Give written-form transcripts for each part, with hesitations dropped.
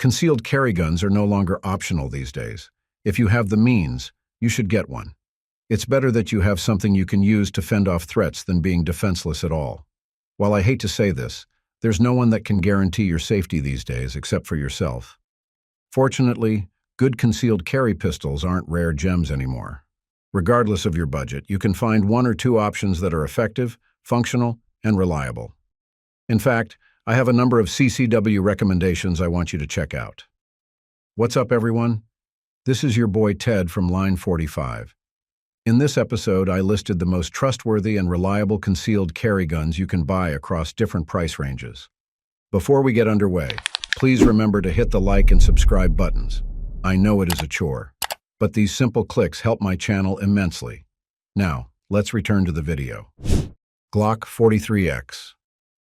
Concealed carry guns are no longer optional these days. If you have the means, you should get one. It's better that you have something you can use to fend off threats than being defenseless at all. While I hate to say this, there's no one that can guarantee your safety these days except for yourself. Fortunately, good concealed carry pistols aren't rare gems anymore. Regardless of your budget, you can find one or two options that are effective, functional, and reliable. In fact, I have a number of CCW recommendations I want you to check out. What's up, everyone? This is your boy Ted from Line 45. In this episode, I listed the most trustworthy and reliable concealed carry guns you can buy across different price ranges. Before we get underway, please remember to hit the like and subscribe buttons. I know it is a chore, but these simple clicks help my channel immensely. Now, let's return to the video. Glock 43X.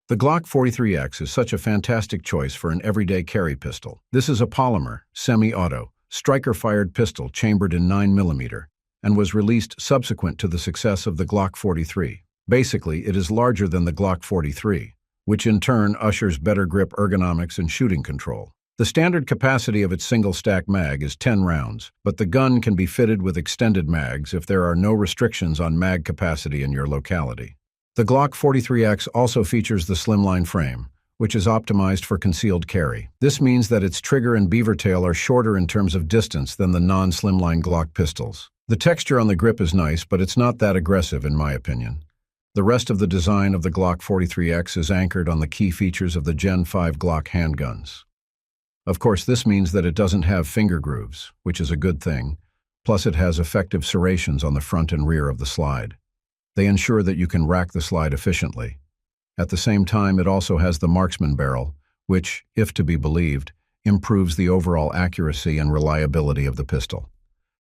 The Glock 43X is such a fantastic choice for an everyday carry pistol. This is a polymer, semi-auto, striker-fired pistol chambered in 9mm, and was released subsequent to the success of the Glock 43. Basically, it is larger than the Glock 43, which in turn ushers better grip ergonomics and shooting control. The standard capacity of its single-stack mag is 10 rounds, but the gun can be fitted with extended mags if there are no restrictions on mag capacity in your locality. The Glock 43X also features the slimline frame, which is optimized for concealed carry. This means that its trigger and beaver tail are shorter in terms of distance than the non-slimline Glock pistols. The texture on the grip is nice, but it's not that aggressive in my opinion. The rest of the design of the Glock 43X is anchored on the key features of the Gen 5 Glock handguns. Of course, this means that it doesn't have finger grooves, which is a good thing, plus it has effective serrations on the front and rear of the slide. They ensure that you can rack the slide efficiently. At the same time, it also has the marksman barrel, which, if to be believed, improves the overall accuracy and reliability of the pistol.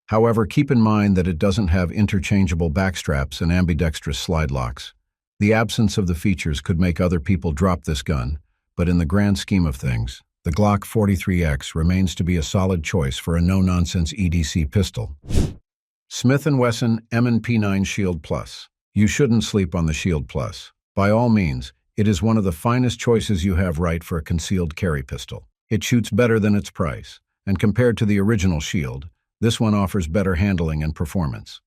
However, keep in mind that it doesn't have interchangeable backstraps and ambidextrous slide locks. The absence of the features could make other people drop this gun, but in the grand scheme of things, the Glock 43X remains to be a solid choice for a no-nonsense EDC pistol. Smith & Wesson M&P9 Shield Plus. You shouldn't sleep on the Shield Plus. By all means, it is one of the finest choices you have right for a concealed carry pistol. It shoots better than its price, and compared to the original Shield, this one offers better handling and performance.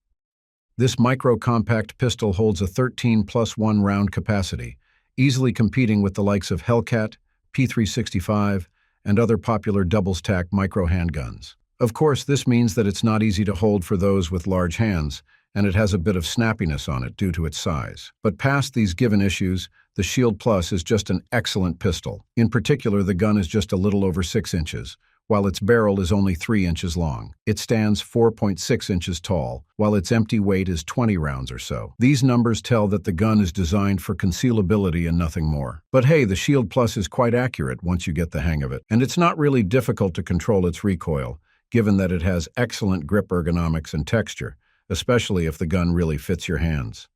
This micro-compact pistol holds a 13+1 round capacity, easily competing with the likes of Hellcat, P365, and other popular double-stack micro handguns. Of course, this means that it's not easy to hold for those with large hands, and it has a bit of snappiness on it due to its size. But past these given issues, the Shield Plus is just an excellent pistol. In particular, the gun is just a little over 6 inches, while its barrel is only 3 inches long. It stands 4.6 inches tall, while its empty weight is 20 rounds or so. These numbers tell that the gun is designed for concealability and nothing more. But hey, the Shield Plus is quite accurate once you get the hang of it, and it's not really difficult to control its recoil, given that it has excellent grip ergonomics and texture, especially if the gun really fits your hands.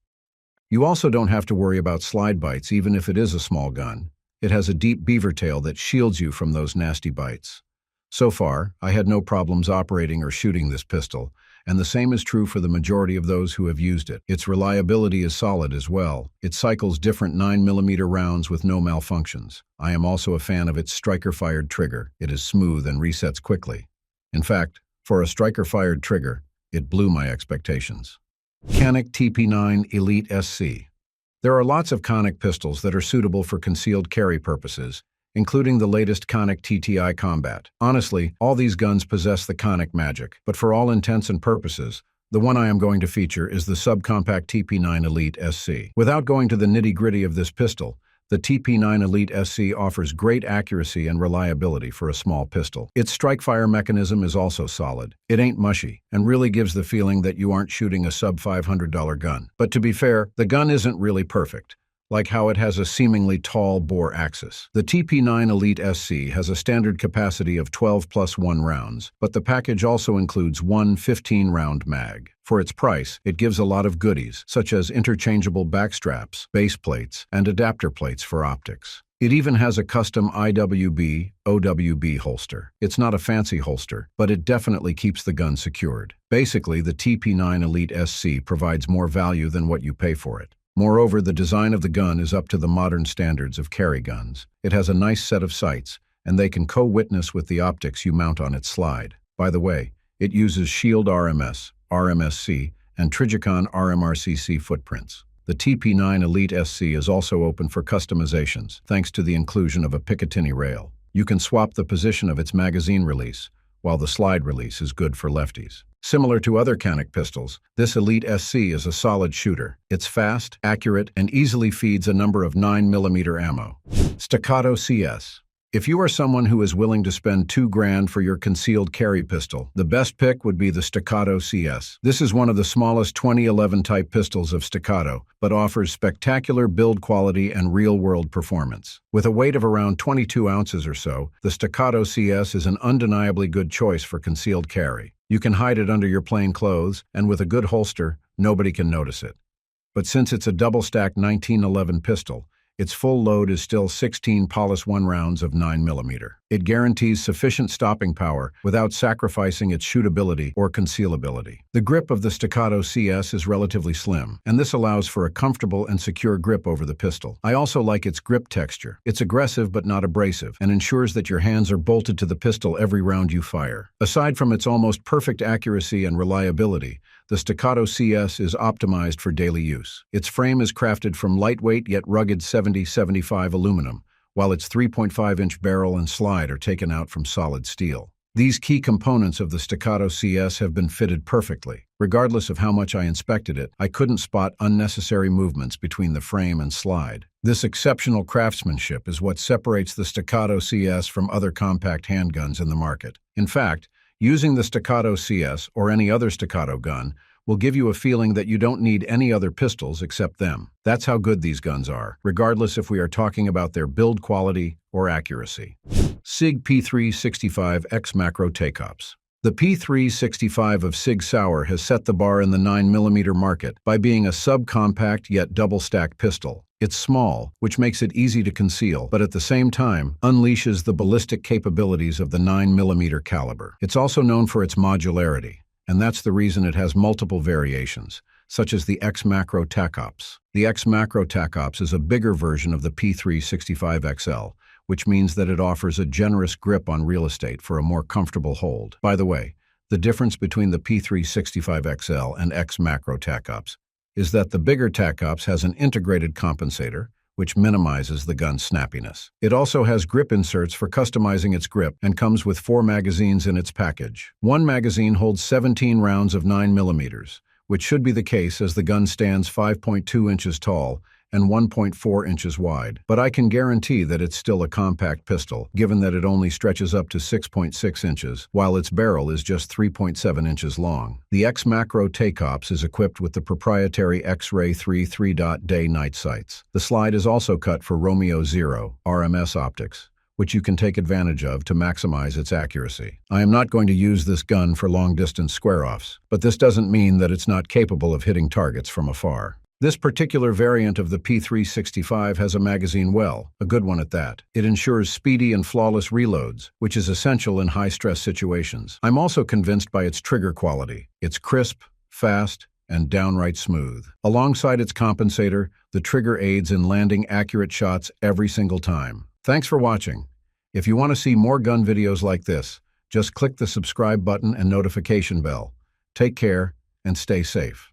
You also don't have to worry about slide bites even if it is a small gun. It has a deep beaver tail that shields you from those nasty bites. So far, I had no problems operating or shooting this pistol, and the same is true for the majority of those who have used it. Its reliability is solid as well. It cycles different 9mm rounds with no malfunctions. I am also a fan of its striker-fired trigger. It is smooth and resets quickly. In fact, for a striker-fired trigger, it blew my expectations. Canik TP9 Elite SC. There are lots of Canik pistols that are suitable for concealed carry purposes, including the latest Canik TTI Combat. Honestly, all these guns possess the Canik magic, but for all intents and purposes, the one I am going to feature is the subcompact TP9 Elite SC. Without going to the nitty-gritty of this pistol, the TP9 Elite SC offers great accuracy and reliability for a small pistol. Its strike-fire mechanism is also solid. It ain't mushy, and really gives the feeling that you aren't shooting a sub-$500 gun. But to be fair, the gun isn't really perfect, like how it has a seemingly tall bore axis. The TP9 Elite SC has a standard capacity of 12+1 rounds, but the package also includes one 15-round mag. For its price, it gives a lot of goodies, such as interchangeable backstraps, base plates, and adapter plates for optics. It even has a custom IWB, OWB holster. It's not a fancy holster, but it definitely keeps the gun secured. Basically, the TP9 Elite SC provides more value than what you pay for it. Moreover, the design of the gun is up to the modern standards of carry guns. It has a nice set of sights, and they can co-witness with the optics you mount on its slide. By the way, it uses Shield RMS, RMSC, and Trijicon RMRCC footprints. The TP9 Elite SC is also open for customizations, thanks to the inclusion of a Picatinny rail. You can swap the position of its magazine release, while the slide release is good for lefties. Similar to other Canik pistols, this Elite SC is a solid shooter. It's fast, accurate, and easily feeds a number of 9mm ammo. Staccato CS. If you are someone who is willing to spend $2,000 for your concealed carry pistol, the best pick would be the Staccato CS. This is one of the smallest 2011 type pistols of Staccato, but offers spectacular build quality and real-world performance. With a weight of around 22 ounces or so, the Staccato CS is an undeniably good choice for concealed carry. You can hide it under your plain clothes, and with a good holster, nobody can notice it. But since it's a double-stacked 1911 pistol, its full load is still 16 +1 rounds of 9mm. It guarantees sufficient stopping power without sacrificing its shootability or concealability. The grip of the Staccato CS is relatively slim, and this allows for a comfortable and secure grip over the pistol. I also like its grip texture. It's aggressive but not abrasive, and ensures that your hands are bolted to the pistol every round you fire. Aside from its almost perfect accuracy and reliability, the Staccato CS is optimized for daily use. Its frame is crafted from lightweight yet rugged 70-75 aluminum, while its 3.5-inch barrel and slide are taken out from solid steel. These key components of the Staccato CS have been fitted perfectly. Regardless of how much I inspected it, I couldn't spot unnecessary movements between the frame and slide. This exceptional craftsmanship is what separates the Staccato CS from other compact handguns in the market. In fact, using the Staccato CS or any other Staccato gun will give you a feeling that you don't need any other pistols except them. That's how good these guns are, regardless if we are talking about their build quality or accuracy. Sig P365 XMacro TACOPS. The P365 of Sig Sauer has set the bar in the 9mm market by being a subcompact yet double-stacked pistol. It's small, which makes it easy to conceal, but at the same time, unleashes the ballistic capabilities of the 9mm caliber. It's also known for its modularity, and that's the reason it has multiple variations, such as the XMacro TACOPS. The XMacro TACOPS is a bigger version of the P365 XL, which means that it offers a generous grip on real estate for a more comfortable hold. By the way, the difference between the P365 XL and XMacro TACOPS is that the bigger TACOPS has an integrated compensator, which minimizes the gun's snappiness. It also has grip inserts for customizing its grip and comes with 4 magazines in its package. One magazine holds 17 rounds of 9mm, which should be the case as the gun stands 5.2 inches tall and 1.4 inches wide. But I can guarantee that it's still a compact pistol, given that it only stretches up to 6.6 inches, while its barrel is just 3.7 inches long. The XMacro TACOPS is equipped with the proprietary X-Ray 3 day-night sights. The slide is also cut for Romeo 0 RMS optics, which you can take advantage of to maximize its accuracy. I am not going to use this gun for long-distance square-offs, but this doesn't mean that it's not capable of hitting targets from afar. This particular variant of the P365 has a magazine well, a good one at that. It ensures speedy and flawless reloads, which is essential in high-stress situations. I'm also convinced by its trigger quality. It's crisp, fast, and downright smooth. Alongside its compensator, the trigger aids in landing accurate shots every single time. Thanks for watching. If you want to see more gun videos like this, just click the subscribe button and notification bell. Take care and stay safe.